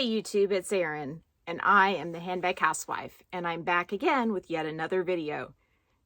Hey YouTube, it's Erin, and I am the Handbag Housewife, and I'm back again with yet another video.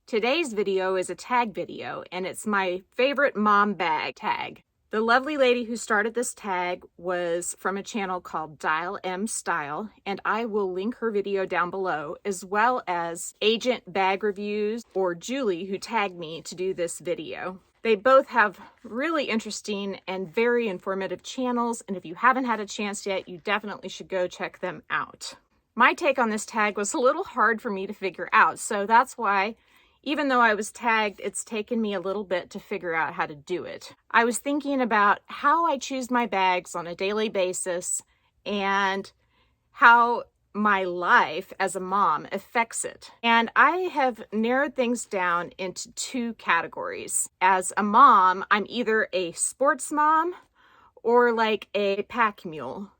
Today's video is a tag video, and it's my favorite mom bag tag. The lovely lady who started this tag was from a channel called Dial M Style, and I will link her video down below, as well as Agent Bag Reviews or Julie, who tagged me to do this video. They both have really interesting and very informative channels, and if you haven't had a chance yet, you definitely should go check them out. My take on this tag was a little hard for me to figure out, so that's why, even though I was tagged, it's taken me a little bit to figure out how to do it. I was thinking about how I choose my bags on a daily basis and how my life as a mom affects it. And I have narrowed things down into two categories. As a mom, I'm either a sports mom or like a pack mule.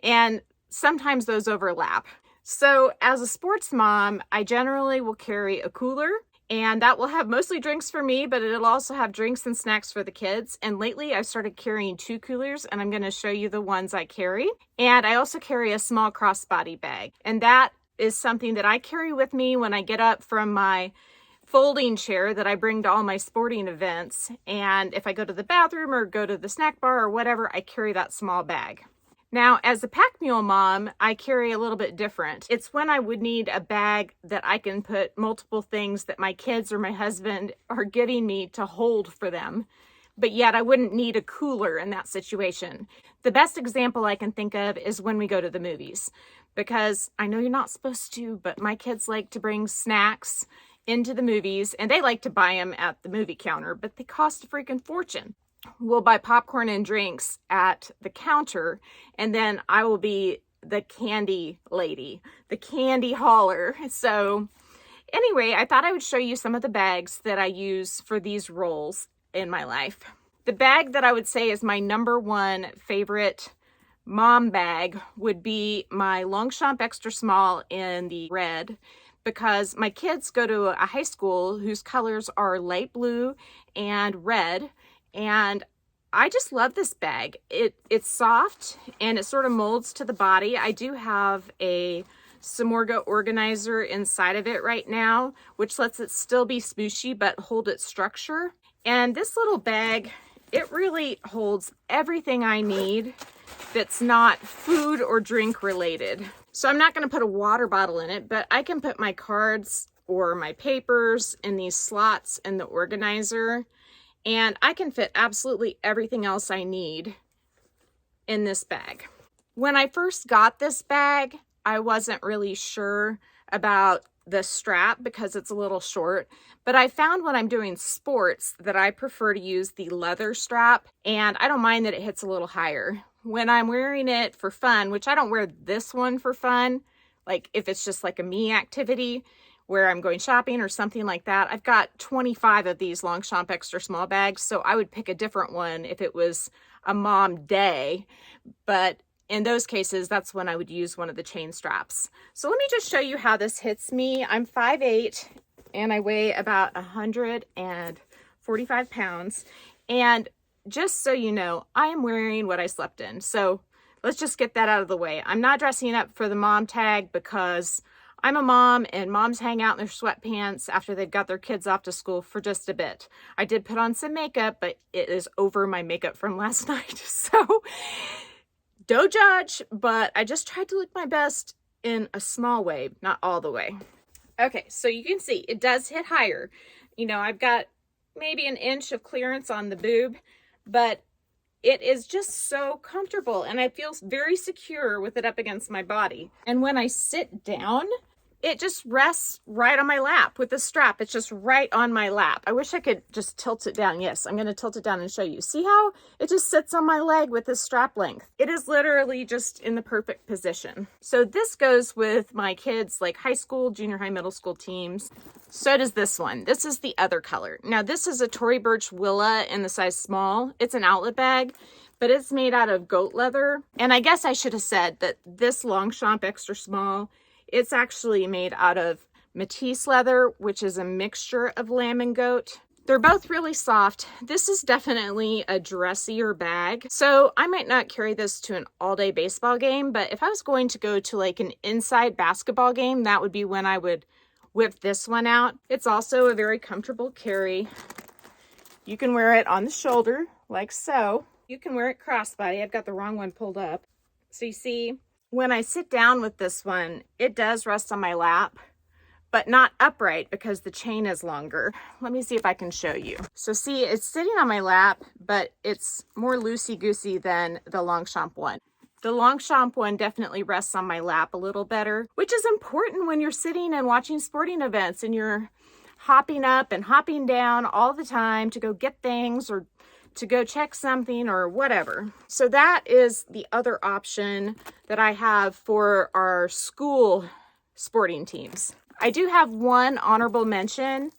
And sometimes those overlap. So as a sports mom, I generally will carry a cooler, and that will have mostly drinks for me, but it'll also have drinks and snacks for the kids. And lately I've started carrying 2 coolers, and I'm gonna show you the ones I carry. And I also carry a small crossbody bag. And that is something that I carry with me when I get up from my folding chair that I bring to all my sporting events. And if I go to the bathroom or go to the snack bar or whatever, I carry that small bag. Now, as a pack mule mom, I carry a little bit different. It's when I would need a bag that I can put multiple things that my kids or my husband are giving me to hold for them, but yet I wouldn't need a cooler in that situation. The best example I can think of is when we go to the movies, because I know you're not supposed to, but my kids like to bring snacks into the movies, and they like to buy them at the movie counter, but they cost a freaking fortune. We'll buy popcorn and drinks at the counter, and then I will be the candy lady, the candy hauler. So anyway, I thought I would show you some of the bags that I use for these roles in my life. The bag that I would say is my #1 favorite mom bag would be my Longchamp Extra Small in the red, because my kids go to a high school whose colors are light blue and red. And I just love this bag. It's soft and it sort of molds to the body. I do have a Samorga organizer inside of it right now, which lets it still be smooshy but hold its structure. And this little bag, it really holds everything I need that's not food or drink related. So I'm not going to put a water bottle in it, but I can put my cards or my papers in these slots in the organizer. And I can fit absolutely everything else I need in this bag. When I first got this bag, I wasn't really sure about the strap because it's a little short, but I found when I'm doing sports that I prefer to use the leather strap, and I don't mind that it hits a little higher. When I'm wearing it for fun, which I don't wear this one for fun, like if it's just like a me activity, where I'm going shopping or something like that. I've got 25 of these Longchamp Extra Small bags, so I would pick a different one if it was a mom day. But in those cases, that's when I would use one of the chain straps. So let me just show you how this hits me. I'm 5'8", and I weigh about 145 pounds. And just so you know, I am wearing what I slept in. So let's just get that out of the way. I'm not dressing up for the mom tag because I'm a mom, and moms hang out in their sweatpants after they've got their kids off to school for just a bit. I did put on some makeup, but it is over my makeup from last night. So don't judge, but I just tried to look my best in a small way, not all the way. Okay, so you can see it does hit higher. You know, I've got maybe an inch of clearance on the boob, but it is just so comfortable, and I feel very secure with it up against my body. And when I sit down, it just rests right on my lap with the strap. It's just right on my lap. I wish I could just tilt it down. Yes, I'm going to tilt it down and show you. See how it just sits on my leg with this strap length? It is literally just in the perfect position. So this goes with my kids, like high school, junior high, middle school teams. So does this one. This is the other color. Now this is a Tory Burch Willa in the size small. It's an outlet bag, but it's made out of goat leather. And I guess I should have said that this Longchamp Extra Small, it's actually made out of Matisse leather, which is a mixture of lamb and goat. They're both really soft. This is definitely a dressier bag. So I might not carry this to an all-day baseball game, but if I was going to go to like an inside basketball game, that would be when I would whip this one out. It's also a very comfortable carry. You can wear it on the shoulder like so. You can wear it crossbody. I've got the wrong one pulled up. So you see, when I sit down with this one, it does rest on my lap, but not upright because the chain is longer. Let me see if I can show you. So see, it's sitting on my lap, but it's more loosey-goosey than the Longchamp one. The Longchamp one definitely rests on my lap a little better, which is important when you're sitting and watching sporting events and you're hopping up and hopping down all the time to go get things or to go check something or whatever. So that is the other option that I have for our school sporting teams. I do have one honorable mention,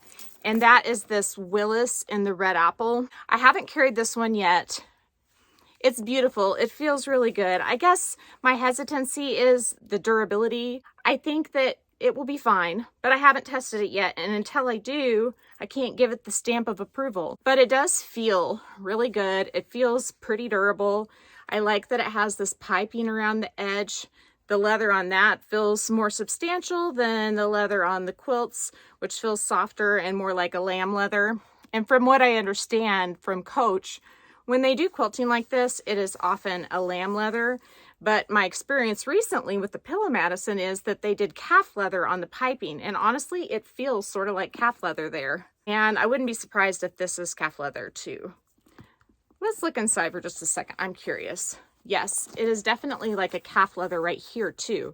and that is this Willis in the red apple. I haven't carried this one yet. It's beautiful. It feels really good. I guess my hesitancy is the durability. I think that it will be fine, but I haven't tested it yet. And until I do, I can't give it the stamp of approval. But it does feel really good. It feels pretty durable. I like that it has this piping around the edge. The leather on that feels more substantial than the leather on the quilts, which feels softer and more like a lamb leather. And from what I understand from Coach, when they do quilting like this, it is often a lamb leather. But my experience recently with the Pillow Madison is that they did calf leather on the piping. And honestly, it feels sort of like calf leather there. And I wouldn't be surprised if this is calf leather too. Let's look inside for just a second. I'm curious. Yes, it is definitely like a calf leather right here too,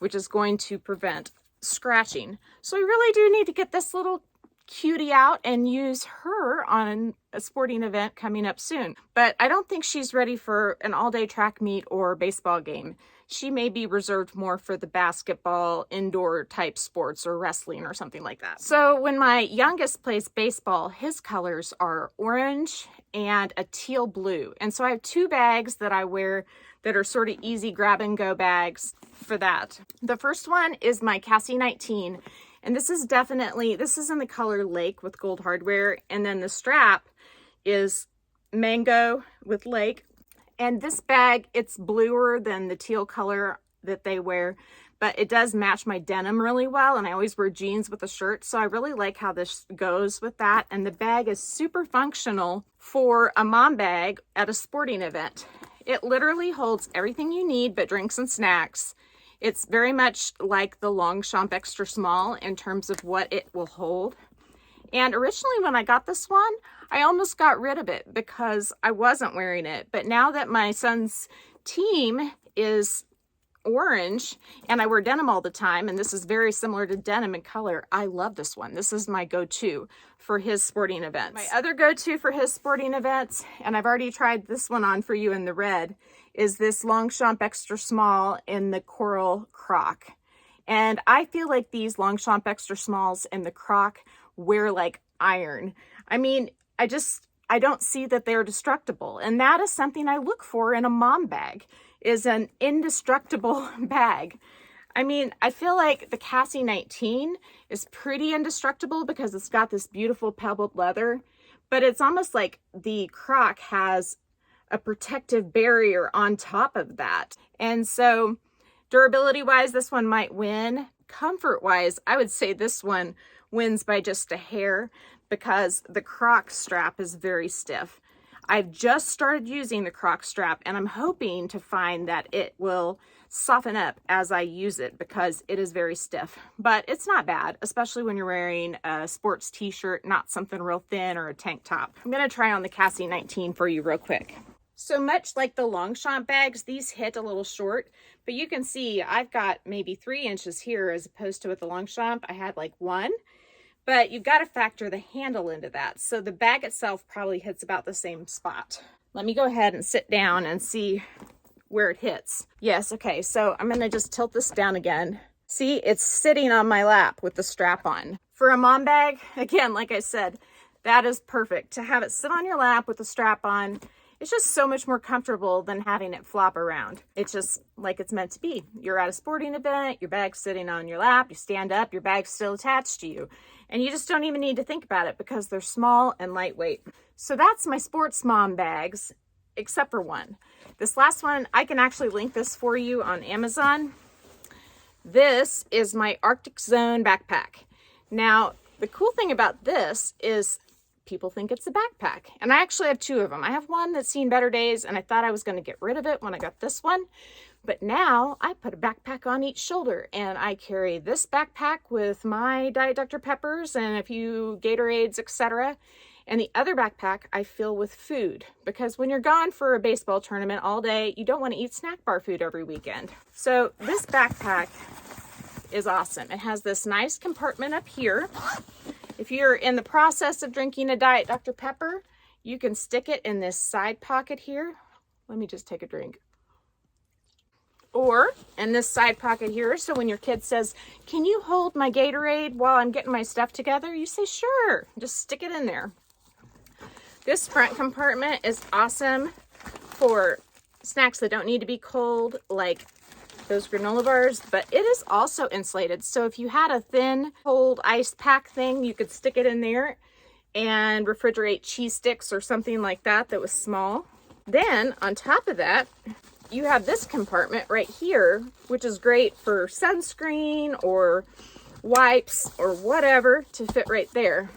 which is going to prevent scratching. So we really do need to get this little cutie out and use her on a sporting event coming up soon. But I don't think she's ready for an all-day track meet or baseball game. She may be reserved more for the basketball, indoor type sports or wrestling or something like that. So when my youngest plays baseball, his colors are orange and a teal blue. And so I have two bags that I wear that are sort of easy grab and go bags for that. The first one is my Cassie 19. And this is in the color Lake with gold hardware. And then the strap is Mango with Lake. And this bag, it's bluer than the teal color that they wear, but it does match my denim really well. And I always wear jeans with a shirt. So I really like how this goes with that. And the bag is super functional for a mom bag at a sporting event. It literally holds everything you need but drinks and snacks. It's very much like the Longchamp Extra Small in terms of what it will hold. And originally when I got this one, I almost got rid of it because I wasn't wearing it. But now that my son's team is orange and I wear denim all the time, and this is very similar to denim in color, I love this one. This is my go-to for his sporting events. My other go-to for his sporting events, and I've already tried this one on for you in the red, is this Longchamp Extra Small in the coral croc. And I feel like these Longchamp Extra Smalls in the croc wear like iron. I mean, I don't see that they're destructible. And that is something I look for in a mom bag, is an indestructible bag. I mean, I feel like the Cassie 19 is pretty indestructible because it's got this beautiful pebbled leather, but it's almost like the croc has a protective barrier on top of that. And so durability wise, this one might win. Comfort wise, I would say this one wins by just a hair because the croc strap is very stiff. I've just started using the croc strap and I'm hoping to find that it will soften up as I use it because it is very stiff. But it's not bad, especially when you're wearing a sports t-shirt, not something real thin or a tank top. I'm gonna try on the Cassie 19 for you real quick. So much like the Longchamp bags, these hit a little short, but you can see I've got maybe 3 inches here as opposed to with the Longchamp, I had like 1. But you've got to factor the handle into that. So the bag itself probably hits about the same spot. Let me go ahead and sit down and see where it hits. Yes, okay, so I'm gonna just tilt this down again. See, it's sitting on my lap with the strap on. For a mom bag, again, like I said, that is perfect. To have it sit on your lap with the strap on, it's just so much more comfortable than having it flop around. It's just like it's meant to be. You're at a sporting event, your bag's sitting on your lap, you stand up, your bag's still attached to you. And you just don't even need to think about it because they're small and lightweight. So that's my sports mom bags, except for one. This last one, I can actually link this for you on Amazon. This is my Arctic Zone backpack. Now, the cool thing about this is people think it's a backpack. And I actually have two of them. I have one that's seen better days, and I thought I was going to get rid of it when I got this one. But now I put a backpack on each shoulder, and I carry this backpack with my Diet Dr. Peppers and a few Gatorades, etc. And the other backpack I fill with food, because when you're gone for a baseball tournament all day, you don't want to eat snack bar food every weekend. So this backpack is awesome. It has this nice compartment up here. If you're in the process of drinking a Diet Dr. Pepper, you can stick it in this side pocket here. Let me just take a drink. Or in this side pocket here, so when your kid says, "Can you hold my Gatorade while I'm getting my stuff together?" you say, "Sure." Just stick it in there. This front compartment is awesome for snacks that don't need to be cold, like those granola bars, but it is also insulated. So if you had a thin, cold ice pack thing, you could stick it in there and refrigerate cheese sticks or something like that that was small. Then on top of that, you have this compartment right here, which is great for sunscreen or wipes or whatever to fit right there.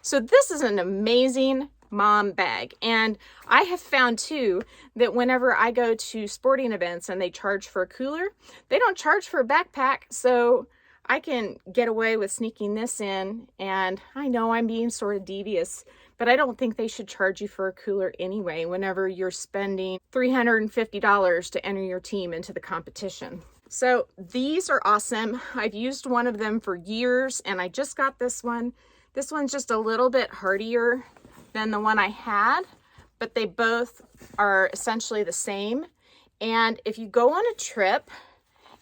So this is an amazing mom bag. And I have found too that whenever I go to sporting events and they charge for a cooler, they don't charge for a backpack. So I can get away with sneaking this in. And I know I'm being sort of devious, but I don't think they should charge you for a cooler anyway whenever you're spending $350 to enter your team into the competition. So these are awesome. I've used one of them for years, and I just got this one. This one's just a little bit hardier than the one I had, but they both are essentially the same. And if you go on a trip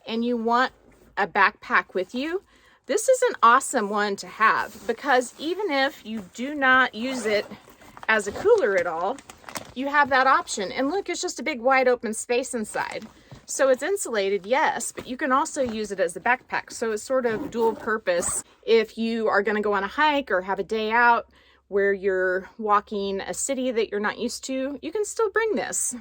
and you want a backpack with you, this is an awesome one to have, because even if you do not use it as a cooler at all, you have that option. And look, it's just a big wide open space inside. So it's insulated, yes, but you can also use it as a backpack. So it's sort of dual purpose. If you are going to go on a hike or have a day out where you're walking a city that you're not used to, you can still bring this.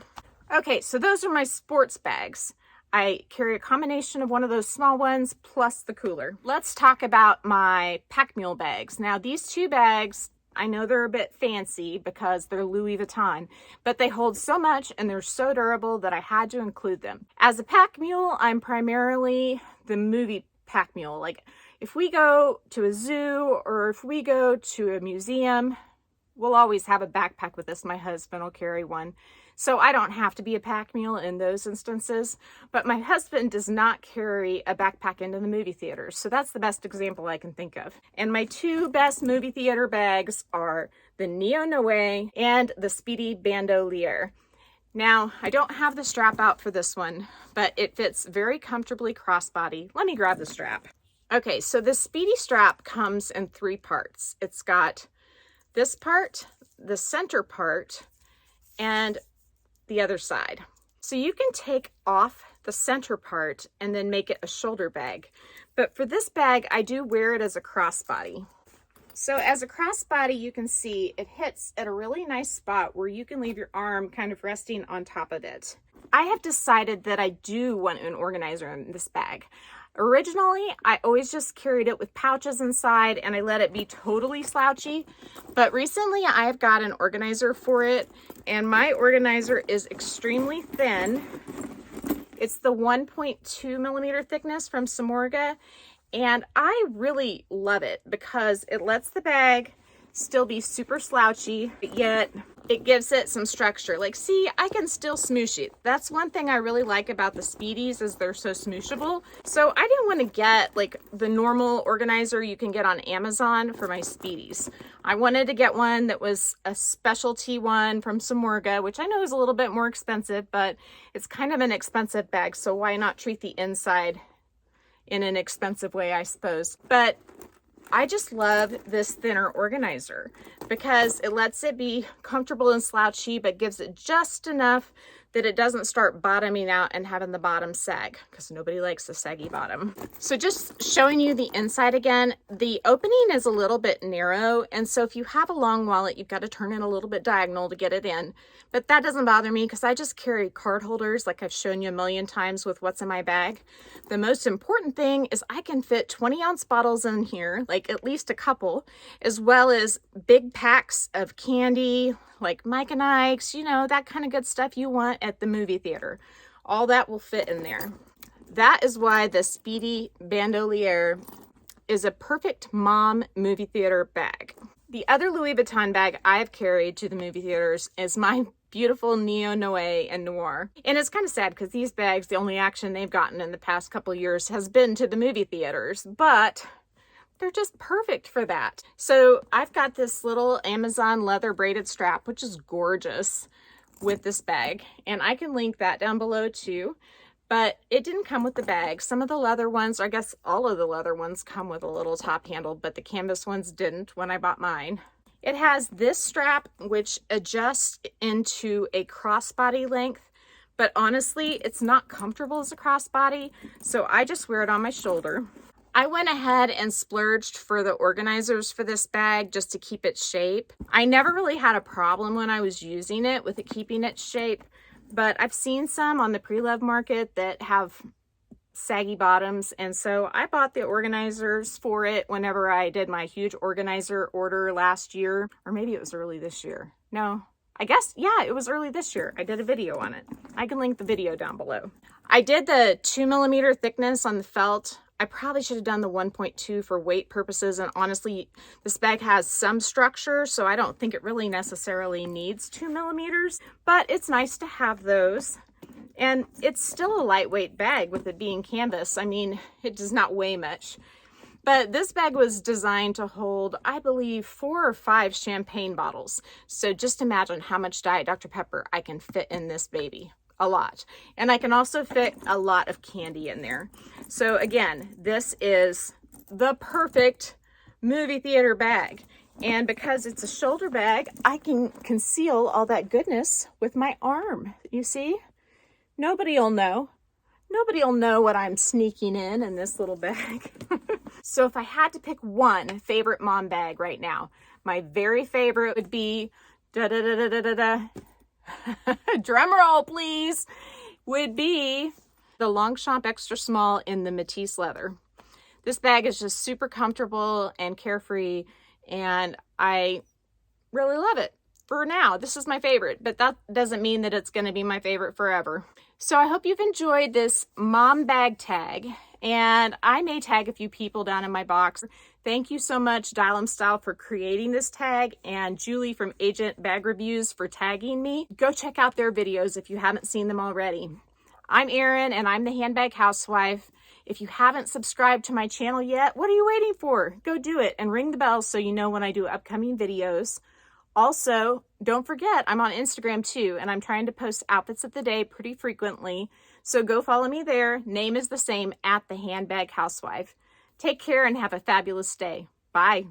Okay, so those are my sports bags. I carry a combination of one of those small ones plus the cooler. Let's talk about my pack mule bags. Now these two bags, I know they're a bit fancy because they're Louis Vuitton, but they hold so much and they're so durable that I had to include them. As a pack mule, I'm primarily the movie pack mule. Like if we go to a zoo or if we go to a museum, we'll always have a backpack with us. My husband will carry one. So I don't have to be a pack mule in those instances, but my husband does not carry a backpack into the movie theaters. So that's the best example I can think of. And my two best movie theater bags are the NeoNoe and the Speedy Bandolier. Now, I don't have the strap out for this one, but it fits very comfortably crossbody. Let me grab the strap. Okay, so the Speedy strap comes in three parts. It's got this part, the center part, and the other side. So you can take off the center part and then make it a shoulder bag. But for this bag, I do wear it as a crossbody. So as a crossbody, you can see it hits at a really nice spot where you can leave your arm kind of resting on top of it. I have decided that I do want an organizer in this bag. Originally, I always just carried it with pouches inside and I let it be totally slouchy. But recently I have got an organizer for it, and my organizer is extremely thin. It's the 1.2 millimeter thickness from Samorga, and I really love it because it lets the bag still be super slouchy, but yet it gives it some structure. Like, see, I can still smoosh it. That's one thing I really like about the Speedies is they're so smooshable. So I didn't want to get like the normal organizer you can get on Amazon for my Speedies. I wanted to get one that was a specialty one from Samorga, which I know is a little bit more expensive, but it's kind of an expensive bag. So why not treat the inside in an expensive way, I suppose. But I just love this thinner organizer because it lets it be comfortable and slouchy, but gives it just enough that it doesn't start bottoming out and having the bottom sag, because nobody likes the saggy bottom. So just showing you the inside again, the opening is a little bit narrow, and so if you have a long wallet, you've got to turn it a little bit diagonal to get it in. But that doesn't bother me because I just carry card holders like I've shown you a million times with what's in my bag. The most important thing is I can fit 20-ounce bottles in here, like at least a couple, as well as big packs of candy, like Mike and Ike's, you know, that kind of good stuff you want at the movie theater. All that will fit in there. That is why the Speedy Bandolier is a perfect mom movie theater bag. The other Louis Vuitton bag I've carried to the movie theaters is my beautiful NeoNoe and Noir. And it's kind of sad because these bags, the only action they've gotten in the past couple years has been to the movie theaters, but they're just perfect for that. So I've got this little Amazon leather braided strap, which is gorgeous, with this bag. And I can link that down below too. But it didn't come with the bag. Some of the leather ones, I guess all of the leather ones come with a little top handle, but the canvas ones didn't when I bought mine. It has this strap, which adjusts into a crossbody length. But honestly, it's not comfortable as a crossbody. So I just wear it on my shoulder. I went ahead and splurged for the organizers for this bag just to keep its shape. I never really had a problem when I was using it with it keeping its shape, but I've seen some on the pre-love market that have saggy bottoms, and so I bought the organizers for it whenever I did my huge organizer order last year, or maybe it was early this year. No, I guess, yeah, it was early this year. I did a video on it. I can link the video down below. I did the 2mm thickness on the felt. I probably should have done the 1.2 for weight purposes, and honestly, this bag has some structure, so I don't think it really necessarily needs 2mm, but it's nice to have those. And it's still a lightweight bag with it being canvas. I mean, it does not weigh much. But this bag was designed to hold, I believe, 4 or 5 champagne bottles. So just imagine how much Diet Dr. Pepper I can fit in this baby. A lot. And I can also fit a lot of candy in there. So again, this is the perfect movie theater bag. And because it's a shoulder bag, I can conceal all that goodness with my arm. You see? Nobody will know. Nobody will know what I'm sneaking in this little bag. So if I had to pick one favorite mom bag right now, my very favorite would be drum roll please, would be the Longchamp Extra Small in the Matisse leather. This bag is just super comfortable and carefree, and I really love it. For now, this is my favorite, but that doesn't mean that it's going to be my favorite forever. So I hope you've enjoyed this mom bag tag, and I may tag a few people down in my box. Thank you so much, Dial Style, for creating this tag, and Julie from Agent Bag Reviews for tagging me. Go check out their videos if you haven't seen them already. I'm Erin, and I'm the Handbag Housewife. If you haven't subscribed to my channel yet, what are you waiting for? Go do it and ring the bell so you know when I do upcoming videos. Also, don't forget, I'm on Instagram too, and I'm trying to post outfits of the day pretty frequently. So go follow me there. Name is the same, @the Handbag Housewife. Take care and have a fabulous day. Bye.